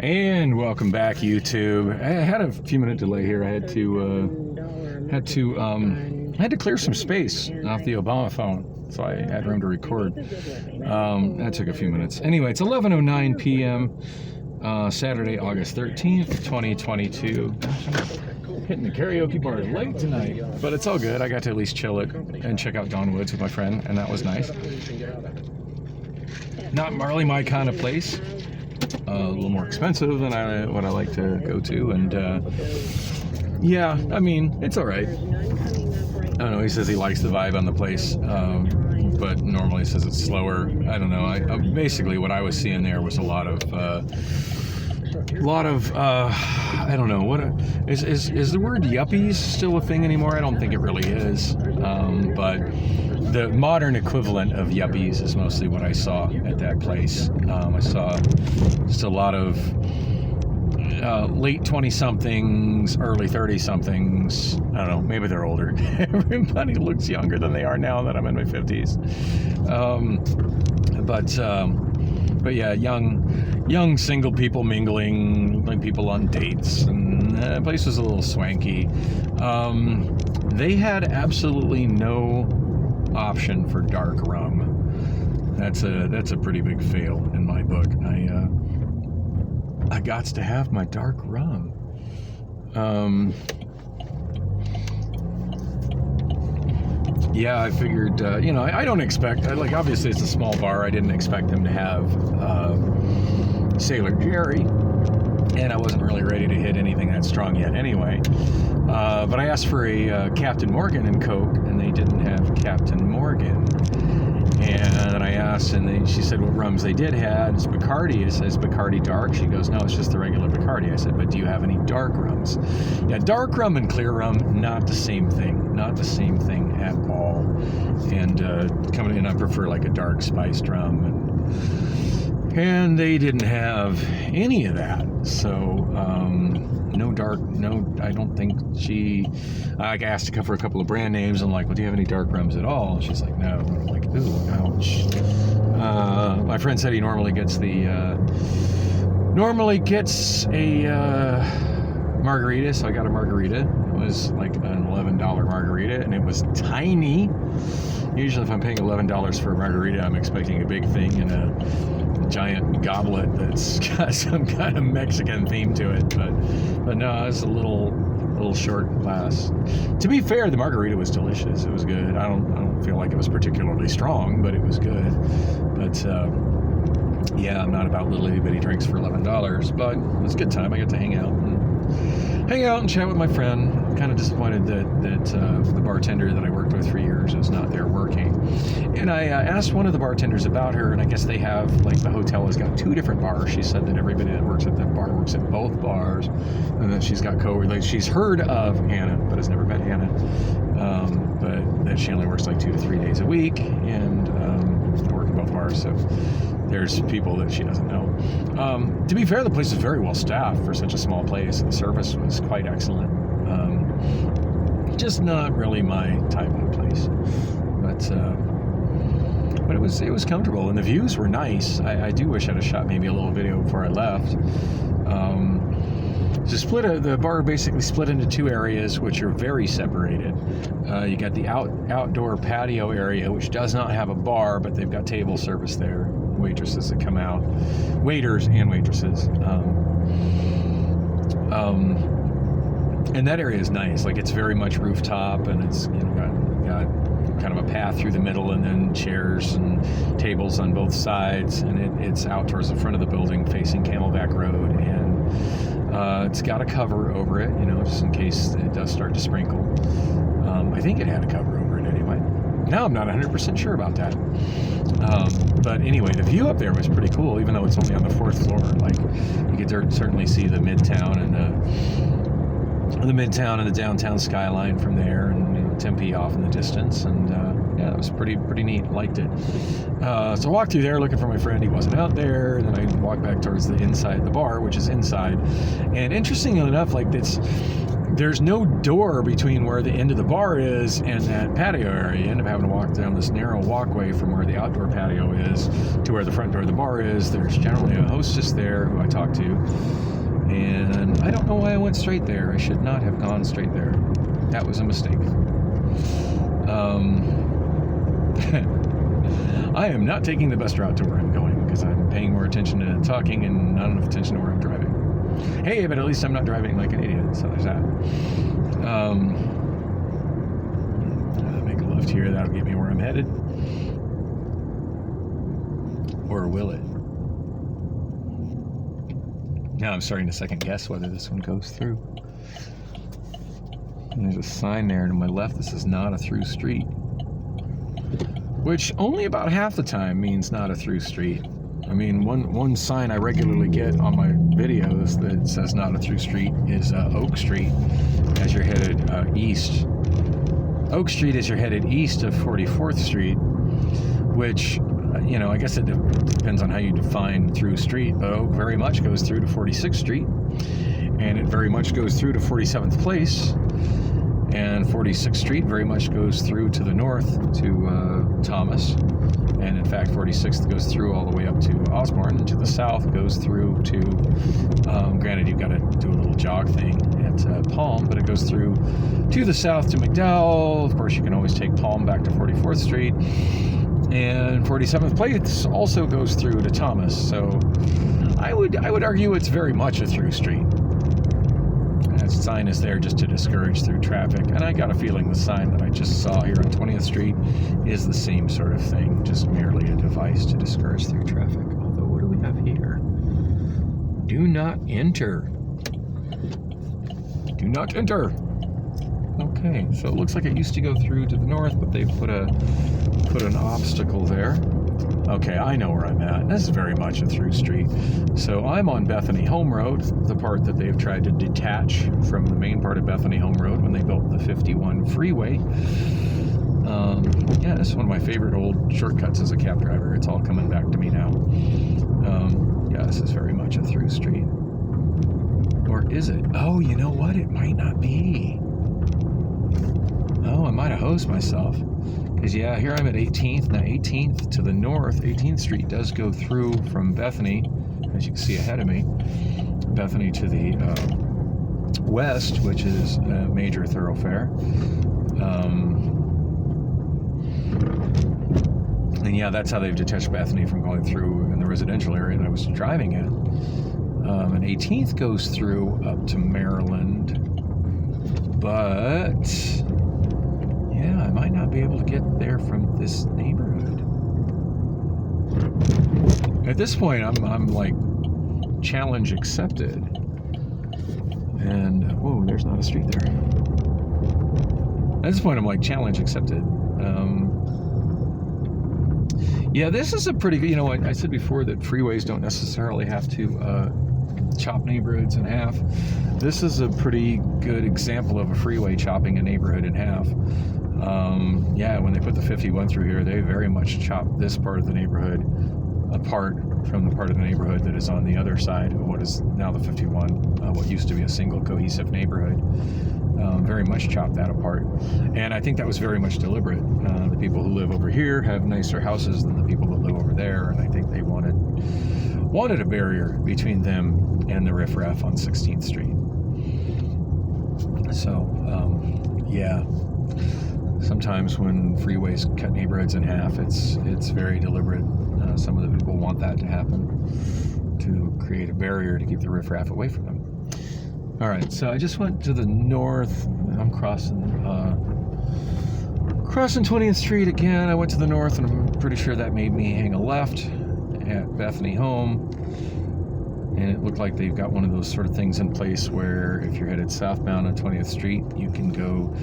And welcome back, YouTube. I had a few minute delay here. I had to clear some space off the Obama phone, so I had room to record. That took a few minutes. Anyway, it's 11:09 p.m. Saturday, August 13th, 2022. Hitting the karaoke bar late tonight, but it's all good. I got to at least chill it and check out Dawn Woods with my friend, and that was nice. Not Marley my kind of place. A little more expensive than what I like to go to, and yeah, I mean, it's all right. I don't know. He says he likes the vibe on the place, but normally says it's slower. I don't know. Basically what I was seeing there was a lot of I don't know, what is the word yuppies still a thing anymore? I don't think it really is, but the modern equivalent of yuppies is mostly what I saw at that place. I saw just a lot of late 20-somethings, early 30-somethings. I don't know, maybe they're older. Everybody looks younger than they are now that I'm in my 50s. But yeah, young single people mingling, like people on dates, and the place was a little swanky. They had absolutely no option for dark rum. That's a pretty big fail in my book. I got to have my dark rum. Yeah, I figured, I don't expect, obviously it's a small bar. I didn't expect them to have Sailor Jerry, and I wasn't really ready to hit anything that strong yet anyway. But I asked for a Captain Morgan and Coke, and they didn't have Captain Morgan. And I asked, and she said what rums they did have. It's Bacardi. It says Bacardi Dark. She goes, no, it's just the regular Bacardi. I said, but do you have any dark rums? Yeah, dark rum and clear rum, not the same thing. Not the same thing at all. And coming in, I prefer like a dark spiced rum. And they didn't have any of that. So, I don't think I asked her for a couple of brand names. I'm like, well, do you have any dark rums at all? And she's like, no. And I'm like, ooh, ouch. My friend said he normally gets a margarita, so I got a margarita. It was like an $11 margarita, and it was tiny. Usually if I'm paying $11 for a margarita, I'm expecting a big thing in a giant goblet that's got some kind of Mexican theme to it, but no, it's a little short glass. To be fair, the margarita was delicious. It was good. I don't feel like it was particularly strong, but it was good. But yeah, I'm not about little itty bitty drinks for $11, but it was a good time. I got to hang out and chat with my friend. Kind of disappointed that the bartender that I worked with for years is not there working. And I asked one of the bartenders about her, and I guess they have, the hotel has got two different bars. She said that everybody that works at that bar works at both bars, and that she's got she's heard of Hannah, but has never met Hannah, but that she only works 2 to 3 days a week, and working both bars, so there's people that she doesn't know. To be fair, the place is very well staffed for such a small place, and the service was quite excellent. Just not really my type of place, but it was comfortable, and the views were nice. I do wish I'd have shot maybe a little video before I left. The bar basically split into two areas, which are very separated. You got the outdoor patio area, which does not have a bar, but they've got table service there. Waitresses that come out, waiters and waitresses. And that area is nice. It's very much rooftop, and it's got kind of a path through the middle, and then chairs and tables on both sides, and it's out towards the front of the building, facing Camelback Road, and it's got a cover over it, just in case it does start to sprinkle. I think it had a cover over it anyway. Now I'm not 100% sure about that. But anyway, the view up there was pretty cool, even though it's only on the 4th floor. You could certainly see the Midtown and the downtown skyline from there, and Tempe off in the distance, and Yeah, it was pretty neat. Liked it. So I walked through there looking for my friend. He wasn't out there. And then I walked back towards the inside, the bar, which is inside. And interestingly enough, like there's no door between where the end of the bar is and that patio area. You end up having to walk down this narrow walkway from where the outdoor patio is to where the front door of the bar is. There's generally a hostess there who I talked to. And I don't know why I went straight there. I should not have gone straight there. That was a mistake. I am not taking the best route to where I'm going because I'm paying more attention to talking and not enough attention to where I'm driving. Hey, but at least I'm not driving like an idiot, so there's that. Make a left here. That'll get me where I'm headed. Or will it? Now I'm starting to second guess whether this one goes through. And there's a sign there to my left. This is not a through street. Which only about half the time means not a through street. I mean, one sign I regularly get on my videos that says not a through street is Oak Street as you're headed east. Oak Street as you're headed east of 44th Street, which, I guess it depends on how you define through street, but Oak very much goes through to 46th Street, and it very much goes through to 47th Place, and 46th Street very much goes through to the north to Thomas. And in fact, 46th goes through all the way up to Osborne, and to the south goes through to, granted, you've got to do a little jog thing at Palm, but it goes through to the south to McDowell. Of course, you can always take Palm back to 44th Street. And 47th Place also goes through to Thomas. So I would argue it's very much a through street. That sign is there just to discourage through traffic, and I got a feeling the sign that I just saw here on 20th Street is the same sort of thing, just merely a device to discourage through traffic. Although, what do we have here? Do not enter. Do not enter. Okay, so it looks like it used to go through to the north, but they've put an obstacle there. Okay, I know where I'm at. This is very much a through street. So I'm on Bethany Home Road, the part that they've tried to detach from the main part of Bethany Home Road when they built the 51 freeway. Yeah, this is one of my favorite old shortcuts as a cab driver. It's all coming back to me now. Yeah, this is very much a through street. Or is it? Oh, you know what? It might not be. Oh, I might have hosed myself. Because, yeah, here I'm at 18th. Now, 18th to the north, 18th Street does go through from Bethany, as you can see ahead of me, Bethany to the west, which is a major thoroughfare. And, yeah, that's how they've detached Bethany from going through in the residential area that I was driving in. And 18th goes through up to Maryland, but... yeah, I might not be able to get there from this neighborhood. At this point, I'm like, challenge accepted. And, whoa, there's not a street there. At this point, I'm like, challenge accepted. Yeah, this is a pretty good, I said before that freeways don't necessarily have to chop neighborhoods in half. This is a pretty good example of a freeway chopping a neighborhood in half. Yeah, when they put the 51 through here, they very much chopped this part of the neighborhood apart from the part of the neighborhood that is on the other side of what is now the 51, what used to be a single cohesive neighborhood. Very much chopped that apart. And I think that was very much deliberate. The people who live over here have nicer houses than the people that live over there, and I think they wanted a barrier between them and the riffraff on 16th Street. So, yeah. Sometimes when freeways cut neighborhoods in half, it's very deliberate. Some of the people want that to happen to create a barrier to keep the riffraff away from them. All right, so I just went to the north. I'm crossing 20th Street again. I went to the north, and I'm pretty sure that made me hang a left at Bethany Home. And it looked like they've got one of those sort of things in place where if you're headed southbound on 20th Street, you can go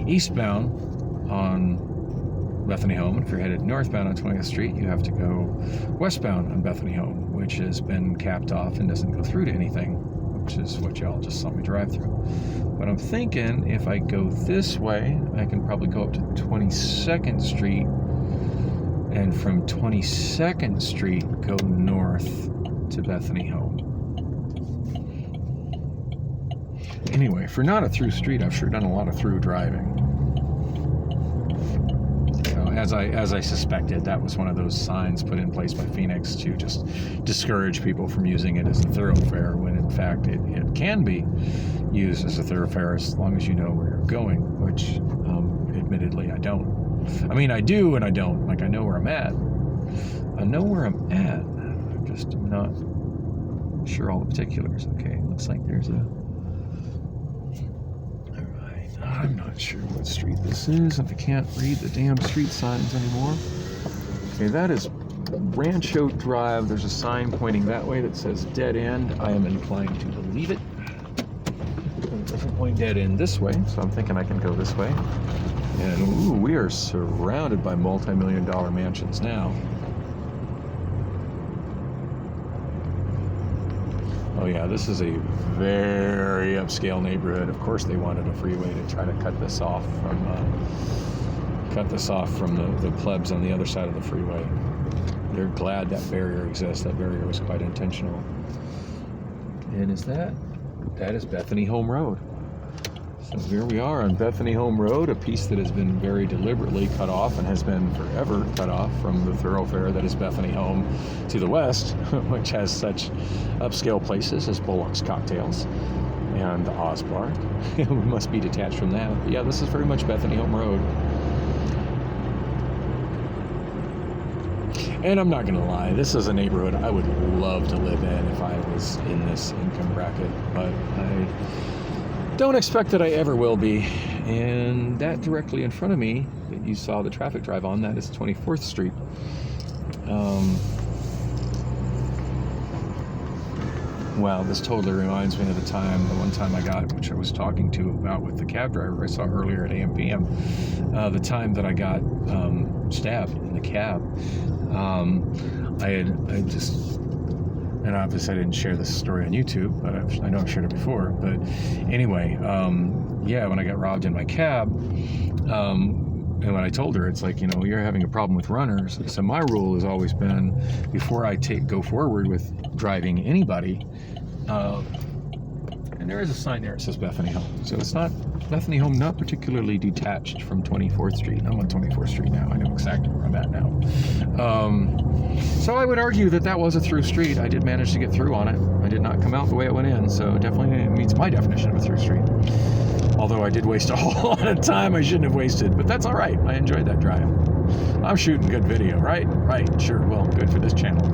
eastbound on Bethany Home. And if you're headed northbound on 20th Street, you have to go westbound on Bethany Home, which has been capped off and doesn't go through to anything, which is what y'all just saw me drive through. But I'm thinking if I go this way, I can probably go up to 22nd Street and from 22nd Street go north to Bethany Home. Anyway, for not a through street, I've sure done a lot of through driving. As I suspected, that was one of those signs put in place by Phoenix to just discourage people from using it as a thoroughfare, when in fact it can be used as a thoroughfare as long as you know where you're going, which admittedly I don't. I mean, I do and I don't. Like, I know where I'm at. I know where I'm at. I'm just not sure all the particulars. Okay, looks like there's a... I'm not sure what street this is, and I can't read the damn street signs anymore. Okay, that is Rancho Drive. There's a sign pointing that way that says dead end. I am inclined to believe it. It doesn't point dead end this way, so I'm thinking I can go this way. And ooh, we are surrounded by multi-million-dollar mansions now. Oh yeah, this is a very upscale neighborhood. Of course, they wanted a freeway to try to cut this off from the plebs on the other side of the freeway. They're glad that barrier exists. That barrier was quite intentional. And that is Bethany Home Road. So here we are on Bethany Home Road, a piece that has been very deliberately cut off and has been forever cut off from the thoroughfare that is Bethany Home to the west, which has such upscale places as Bullock's Cocktails and the Oz Bar. We must be detached from that. But yeah, this is very much Bethany Home Road. And I'm not going to lie, this is a neighborhood I would love to live in if I was in this income bracket, but I don't expect that I ever will be. And that directly in front of me that you saw the traffic drive on, that is 24th Street. Wow, this totally reminds me of the one time I got, which I was talking to about with the cab driver I saw earlier at AM/PM, the time that I got stabbed in the cab. And obviously I didn't share this story on YouTube, but I know I've shared it before. But anyway, when I got robbed in my cab, and when I told her, it's like, you're having a problem with runners. So my rule has always been, before I go forward with driving anybody, and there is a sign there that says Bethany Home. So it's not Bethany Home, not particularly detached from 24th Street. I'm on 24th Street now. I know exactly where I'm at now. So I would argue that was a through street. I did manage to get through on it. I did not come out the way it went in, so it definitely meets my definition of a through street. Although I did waste a whole lot of time I shouldn't have wasted, but that's all right. I enjoyed that drive. I'm shooting good video, right? Right, sure. Well, good for this channel.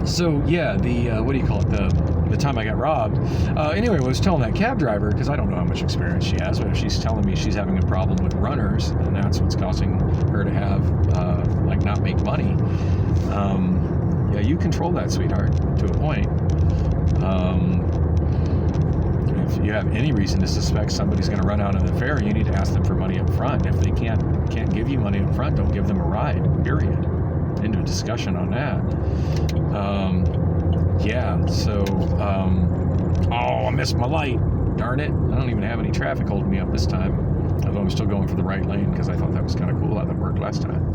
So yeah, the time I got robbed. Anyway, I was telling that cab driver, because I don't know how much experience she has, but if she's telling me she's having a problem with runners, and that's what's causing her to have, not make money. Yeah, you control that, sweetheart, to a point. If you have any reason to suspect somebody's going to run out of the fare, you need to ask them for money up front. If they can't give you money up front, don't give them a ride, period. End of discussion on that. I missed my light. Darn it. I don't even have any traffic holding me up this time. Although I'm still going for the right lane because I thought that was kind of cool how that worked last time.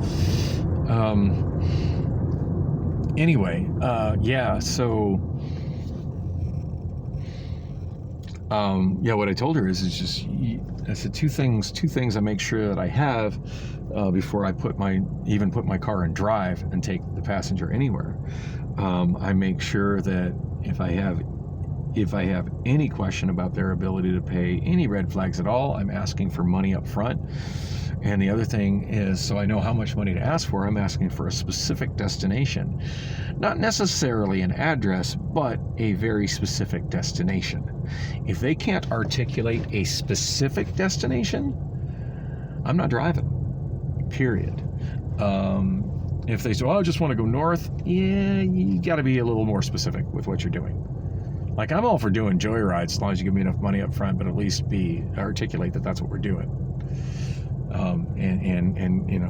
What I told her is just, I said two things I make sure that I have before I put my car in drive and take the passenger anywhere. I make sure that if I have any question about their ability to pay any red flags at all, I'm asking for money up front. And the other thing is, so I know how much money to ask for, I'm asking for a specific destination. Not necessarily an address, but a very specific destination. If they can't articulate a specific destination, I'm not driving, period. If they say, I just want to go north, yeah, you got to be a little more specific with what you're doing. Like, I'm all for doing joyrides as long as you give me enough money up front, but at least articulate that that's what we're doing.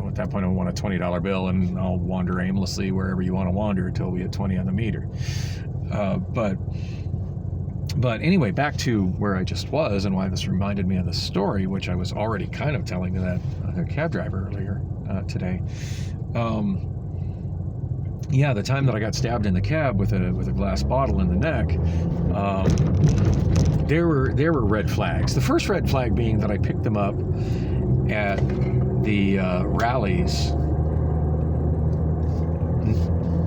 At that point I want a $20 bill and I'll wander aimlessly wherever you want to wander until we hit 20 on the meter. But anyway, back to where I just was and why this reminded me of the story, which I was already kind of telling to that other cab driver earlier. today. Yeah, the time that I got stabbed in the cab with a glass bottle in the neck, there were red flags. The first red flag being that I picked them up at the rallies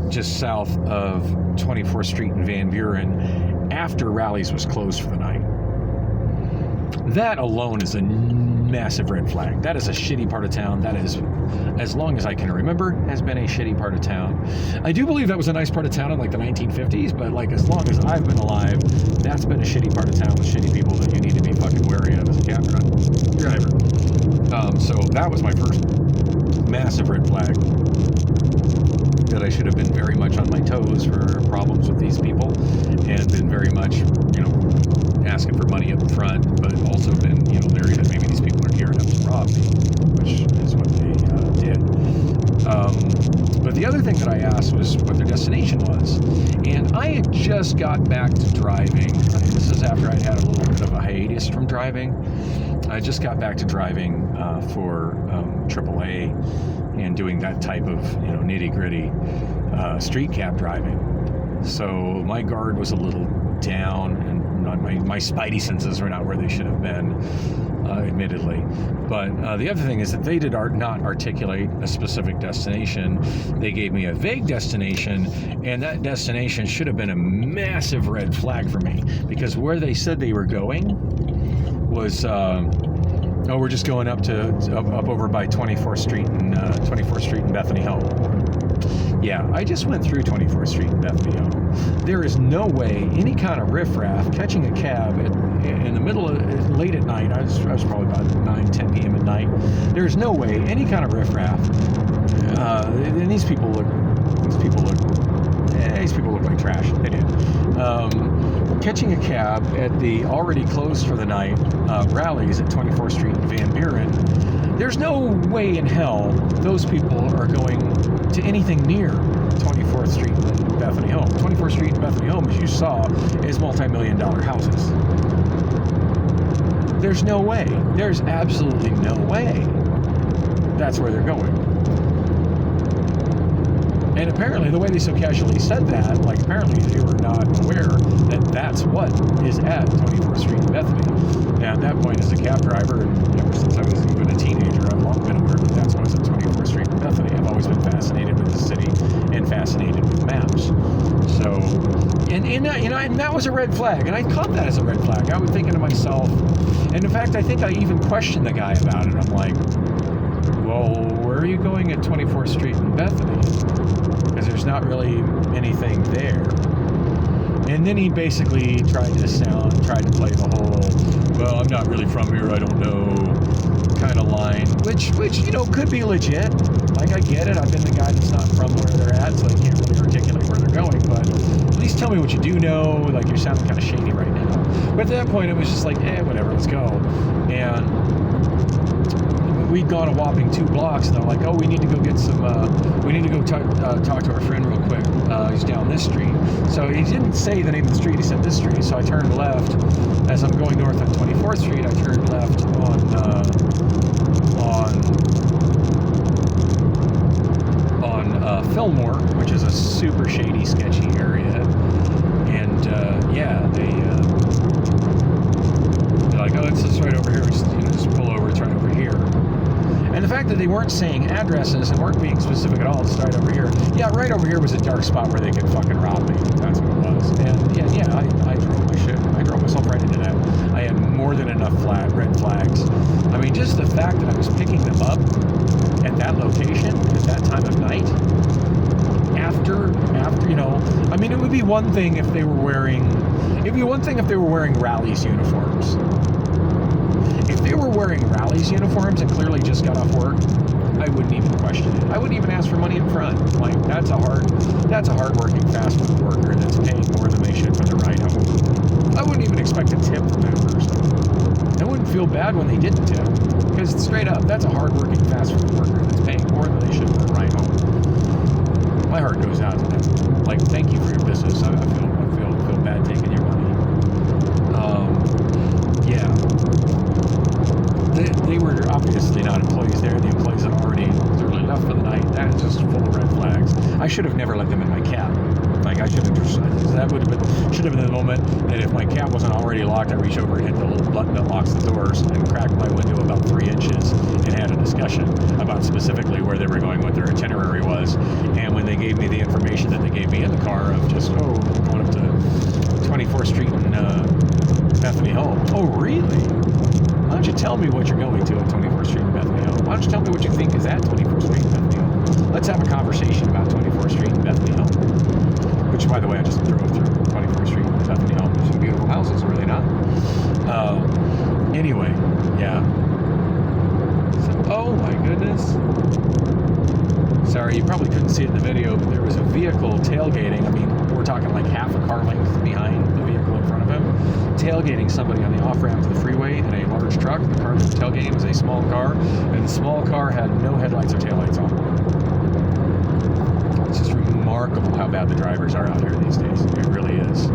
just south of 24th Street in Van Buren after Rallies was closed for the night. That alone is a massive red flag. That is a shitty part of town. That is, as long as I can remember, has been a shitty part of town. I do believe that was a nice part of town in like the 1950s, but like as long as I've been alive, that's been a shitty part of town with shitty people that you need to be fucking wary of as a cab driver. So that was my first massive red flag. That I should have been very much on my toes for problems with these people and been very much, asking for money up front, but also been, leery that maybe these people are gearing up to rob me, which is what they did. But the other thing that I asked was what their destination was. And I had just got back to driving. This is after I'd had a little bit of a hiatus from driving. I just got back to driving for AAA and doing that type of, nitty-gritty street cab driving. So my guard was a little down, and my spidey senses were not where they should have been, admittedly. But the other thing is that they did not articulate a specific destination. They gave me a vague destination, and that destination should have been a massive red flag for me, because where they said they were going was, we're just going up over by 24th Street and 24th Street and Bethany Home. Yeah, I just went through 24th Street and Bethany Home. There is no way any kind of riffraff catching a cab in the middle of late at night. I was probably about 9-10 p.m. at night. There's no way any kind of riffraff. And these people look like trash. They did. Catching a cab at the already closed for the night rallies at 24th Street and Van Buren. There's no way in hell those people are going to anything near 24th Street and Bethany Home. 24th Street and Bethany Home, as you saw, is multi-million-dollar houses. There's no way. There's absolutely no way that's where they're going. And apparently, the way they so casually said that, apparently they were not aware that that's what is at 24th Street in Bethany. And at that point, as a cab driver, and ever since I was even a teenager, I've long been aware that that's what's at 24th Street in Bethany. I've always been fascinated with the city and fascinated with maps. So, and that was a red flag, and I caught that as a red flag. I was thinking to myself, and in fact, I think I even questioned the guy about it. I'm like, well, where are you going at 24th Street in Bethany? Because there's not really anything there. And then he basically tried to play the whole, well, I'm not really from here, I don't know, kind of line, which could be legit. Like, I get it, I've been the guy that's not from where they're at, so I can't really articulate where they're going, but at least tell me what you do know. Like, you're sounding kind of shady right now. But at that point, it was just like, whatever, let's go. And we'd gone a whopping 2 blocks, and they're like, we need to go get some, we need to go talk to our friend real quick. He's down this street. So he didn't say the name of the street, he said this street. So I turned left. As I'm going north on 24th Street, I turned left on Fillmore, which is a super shady, sketchy area. And they're like, it's just right over here. We just pull over, it's right over here. And the fact that they weren't saying addresses and weren't being specific at all, it's right over here. Yeah, right over here was a dark spot where they could fucking rob me. That's what it was. And I drove my shit. I drove myself right into that. I had more than enough red flags. I mean, just the fact that I was picking them up at that location at that time of night, after, I mean, it would be one thing if they were wearing Rallies uniforms. If they were wearing Rallies uniforms and clearly just got off work, I wouldn't even question it. I wouldn't even ask for money up front. Like, that's a hard-working fast food worker that's paying more than they should for their ride home. I wouldn't even expect a tip from that person. I wouldn't feel bad when they didn't tip, because straight up, that's a hard-working fast food worker that's paying more than they should for their ride home. My heart goes out to them. Like, thank you for your business. I feel bad taking your money. They were obviously not employees there. The employees had already, their Should have been the moment that if my cab wasn't already locked, I reach over and hit the little button that locks the doors and crack my window about 3 inches and had a discussion about specifically where they were going, what their itinerary was. And when they gave me the information that they gave me in the car of just, we're going up to 24th Street and Bethany Home. Oh, really? Why don't you tell me what you're going to at 24th Street and Bethany Home? Why don't you tell me what you think is at 24th Street and Bethany Home? Let's have a conversation about 24th Street and Bethany Home. Which, by the way, I just drove through 24th Street and Bethany Home. Some beautiful houses, were they not? Anyway, yeah. So, oh my goodness. Sorry, you probably couldn't see it in the video, but there was a vehicle tailgating. I mean, we're talking like half a car length behind the vehicle in front of him, tailgating somebody on the off-ramp to the freeway in a large truck. The car that was tailgating was a small car, and the small car had no headlights or taillights on. It's just remarkable how bad the drivers are out here these days. It really is.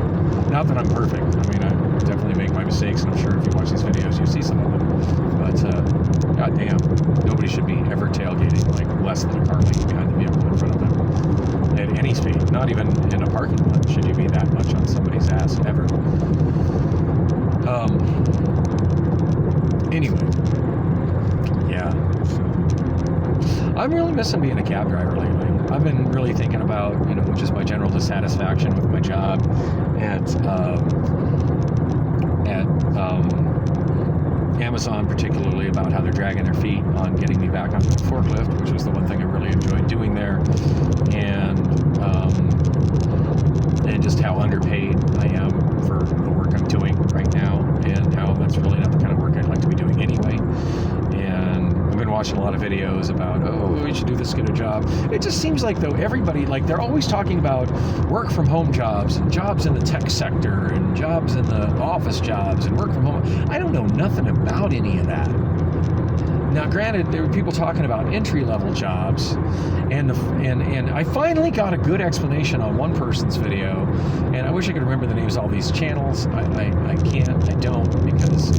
Not that I'm perfect. I mean, I definitely make my mistakes, and I'm sure if you watch these videos, you see some of them. But, goddamn, nobody should be ever tailgating like less than a car length behind the vehicle in front of them at any speed. Not even in a parking lot should you be that much on somebody's ass ever. Anyway, yeah. So, I'm really missing being a cab driver lately. I've been really thinking about, just my general dissatisfaction with my job at Amazon, particularly about how they're dragging their feet on getting me back onto the forklift, which was the one thing I really enjoyed doing there, and just how underpaid I am for the work I'm doing right now, and how that's really not the kind of work I'd like to be doing anyway. And I've been watching a lot of videos about, you should do this, get a job. It just seems like, though, everybody, like, they're always talking about work from home jobs and jobs in the tech sector and jobs in the office jobs and work from home. I don't know nothing about any of that. Now, granted, there were people talking about entry-level jobs, and I finally got a good explanation on one person's video, and I wish I could remember the names of all these channels. I don't, because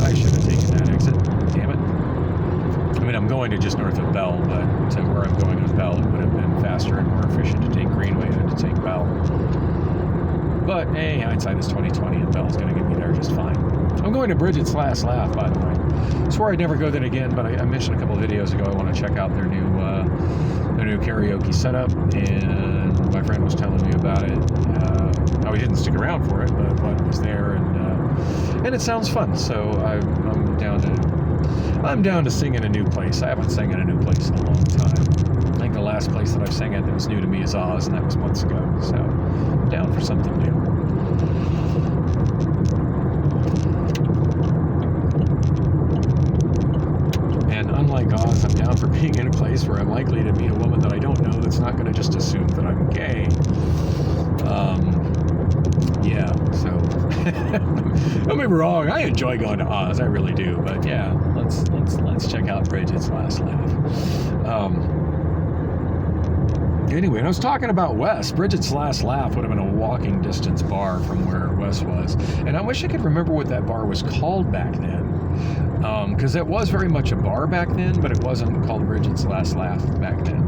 I should have taken that exit. Damn it. I mean, I'm going to just north of Bell, but to where I'm going on Bell, it would have been faster and more efficient to take Greenway than to take Bell. But, hey, hindsight is 2020, and Bell's going to get me there just fine. I'm going to Bridget's Last Laugh, by the way. I swore I'd never go there again, but I mentioned a couple of videos ago I want to check out their new karaoke setup, and my friend was telling me about it. He didn't stick around for it, but it was there, and it sounds fun. So I'm down to sing in a new place. I haven't sang in a new place in a long time. I think the last place that I've sang at that was new to me is Oz, and that was months ago. So I'm down for something new. And unlike Oz, I'm down for being in a place where I'm likely to meet a woman that I don't know that's not going to just assume that I'm gay. Yeah, so don't get me wrong, I enjoy going to Oz, I really do. But yeah, let's check out Bridget's Last Laugh. Anyway, I was talking about Wes. Bridget's Last Laugh would have been a walking distance bar from where Wes was, and I wish I could remember what that bar was called back then. Because it was very much a bar back then, but it wasn't called Bridget's Last Laugh back then.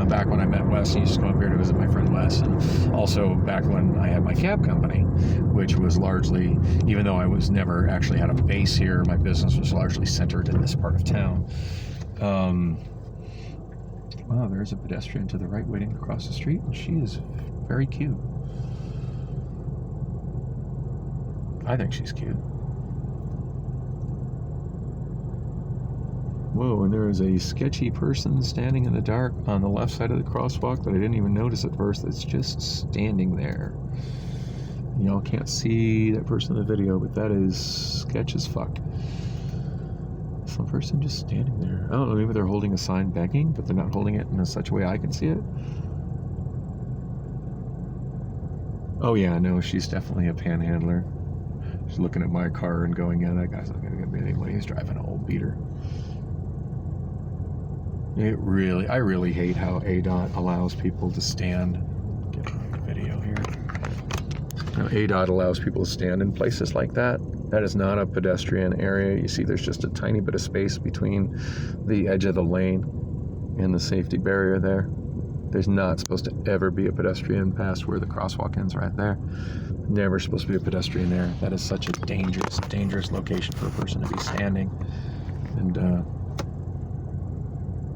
Back when I met Wes, he used to come up here to visit my friend Wes, and also back when I had my cab company, which was largely, even though I was never actually had a base here, my business was largely centered in this part of town. Wow, there's a pedestrian to the right waiting across the street, and she is very cute. I think she's cute. Whoa, and there is a sketchy person standing in the dark on the left side of the crosswalk that I didn't even notice at first. It's just standing there. Y'all can't see that person in the video, but that is sketch as fuck. Some person just standing there. I don't know, maybe they're holding a sign begging, but they're not holding it in such a way I can see it. Oh yeah, no, she's definitely a panhandler. She's looking at my car and going, yeah, that guy's not going to get me anyway. He's driving an old beater. I really hate how ADOT allows people to stand. Get the video here. ADOT allows people to stand in places like that. That is not a pedestrian area. You see there's just a tiny bit of space between the edge of the lane and the safety barrier there. There's not supposed to ever be a pedestrian past where the crosswalk ends right there. Never supposed to be a pedestrian there. That is such a dangerous location for a person to be standing. And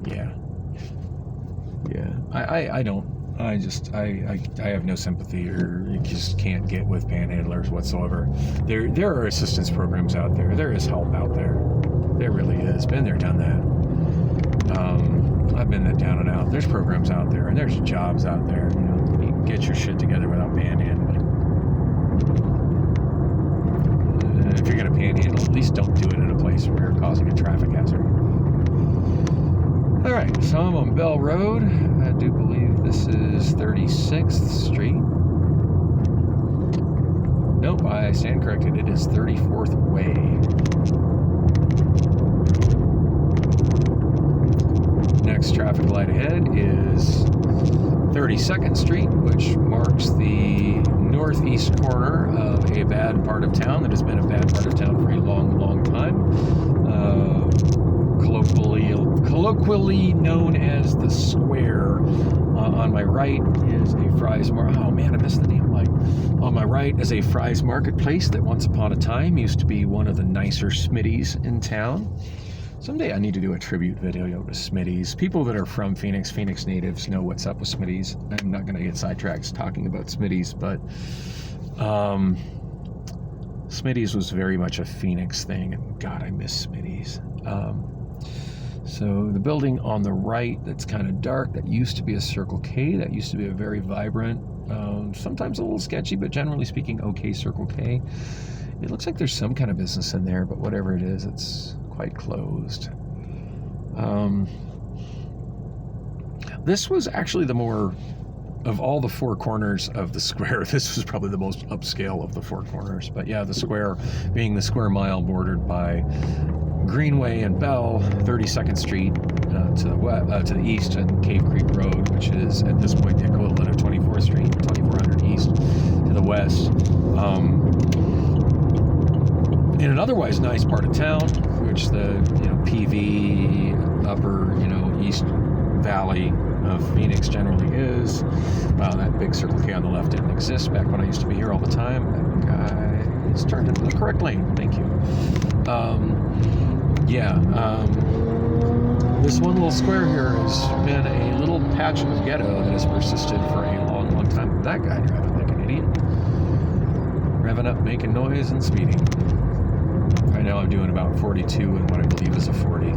yeah. I have no sympathy, or you just can't get with panhandlers whatsoever. There are assistance programs out there. There is help out there. There really is. Been there, done that. I've been there down and out. There's programs out there, and there's jobs out there. You know, you can get your shit together without panhandling. If you're gonna panhandle, at least don't do it in a place where you're causing a traffic hazard. All right, so I'm on Bell Road. I do believe this is 36th Street. Nope, I stand corrected. It is 34th Way. Next traffic light ahead is 32nd Street, which marks the northeast corner of a bad part of town that has been a bad part of town for a long time. Colloquially known as the Square. On my right is a Fry's Market. Oh man, I missed the name. On my right is a Fry's Marketplace that once upon a time used to be one of the nicer Smitty's in town. Someday I need to do a tribute video to Smitty's. People that are from Phoenix natives know what's up with Smitty's. I'm not going to get sidetracked talking about Smitty's, but Smitty's was very much a Phoenix thing, and God, I miss Smitty's. So the building on the right that's kind of dark, that used to be a Circle K, that used to be a very vibrant, sometimes a little sketchy, but generally speaking, okay Circle K. It looks like there's some kind of business in there, but whatever it is, it's quite closed. This was actually the more, of all the four corners of the square, this was probably the most upscale of the four corners. But yeah, the square being the square mile bordered by Greenway and Bell, 32nd Street to the east, and Cave Creek Road, which is at this point the equivalent of 24th Street, 2400 east to the west. In an otherwise nice part of town, which the PV upper East Valley of Phoenix generally is. Wow, that big Circle K on the left didn't exist back when I used to be here all the time. That guy is turned into the correct lane. Thank you. This one little square here has been a little patch of ghetto that has persisted for a long time. That guy driving like an idiot, revving up, making noise, and speeding. I know I'm doing about 42 in what I believe is a 40.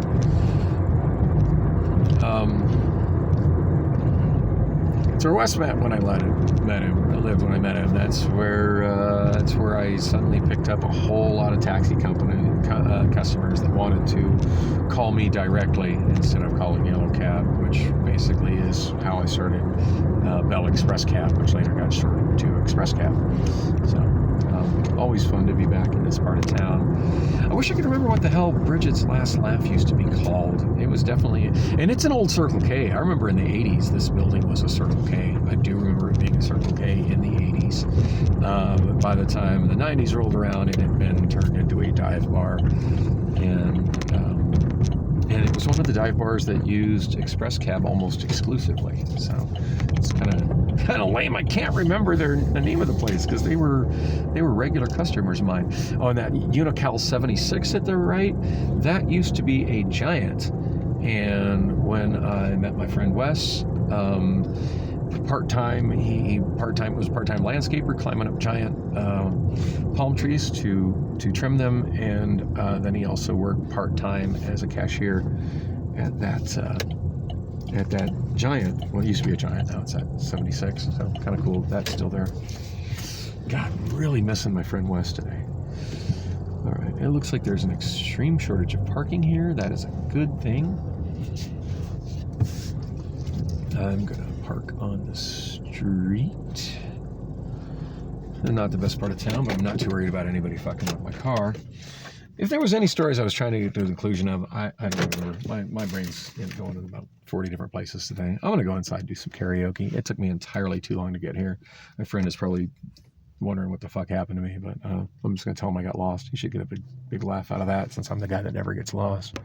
It's where Wes met when I lived when I met him. That's where I suddenly picked up a whole lot of taxi company customers that wanted to call me directly instead of calling Yellow Cab, which basically is how I started Bell Express Cab, which later got shortened to Express Cab. So always fun to be back in this part of town. I wish I could remember what the hell Bridget's Last Laugh used to be called. It was definitely, and it's an old Circle K. I remember in the 80s this building was a Circle K. I do remember it being a Circle K in the 80s. But by the time the 90s rolled around, it had been turned into a dive bar. And it was one of the dive bars that used Express Cab almost exclusively. So it's kind of lame. I can't remember the name of the place because they were regular customers of mine. Oh, and that Unical 76 at the right, that used to be a Giant. And when I met my friend Wes, part-time landscaper, climbing up giant palm trees to trim them, and then he also worked part-time as a cashier at that Giant. Well, it used to be a Giant, now it's at 76, so kind of cool that's still there. God, I'm really missing my friend Wes today. All right, it looks like there's an extreme shortage of parking here. That is a good thing. I'm gonna park on the street. Not the best part of town, but I'm not too worried about anybody fucking up my car. If there was any stories I was trying to get to the conclusion of, I don't remember. My brain's going to about 40 different places today. I'm gonna go inside and do some karaoke. It took me entirely too long to get here. My friend is probably wondering what the fuck happened to me, but I'm just gonna tell him I got lost. He should get a big laugh out of that, since I'm the guy that never gets lost.